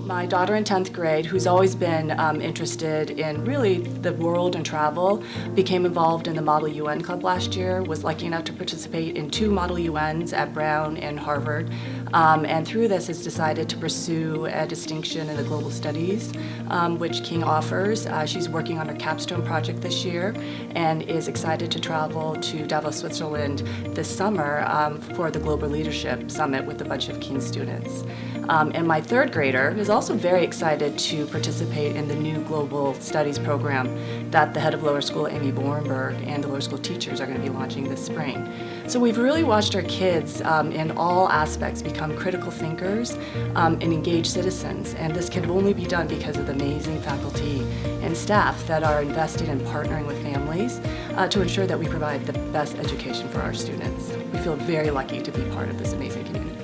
My daughter in 10th grade, who's always been interested in really the world and travel, became involved in the Model UN Club last year, was lucky enough to participate in 2 Model UNs at Brown and Harvard, and through this has decided to pursue a distinction in the global studies, which King offers. She's working on her capstone project this year and is excited to travel to Davos, Switzerland this summer for the Global Leadership Summit with a bunch of King students. And my 3rd grader is also very excited to participate in the new Global Studies program that the head of lower school, Amy Borenberg, and the lower school teachers are going to be launching this spring. So we've really watched our kids in all aspects become critical thinkers and engaged citizens. And this can only be done because of the amazing faculty and staff that are invested in partnering with families to ensure that we provide the best education for our students. We feel very lucky to be part of this amazing community.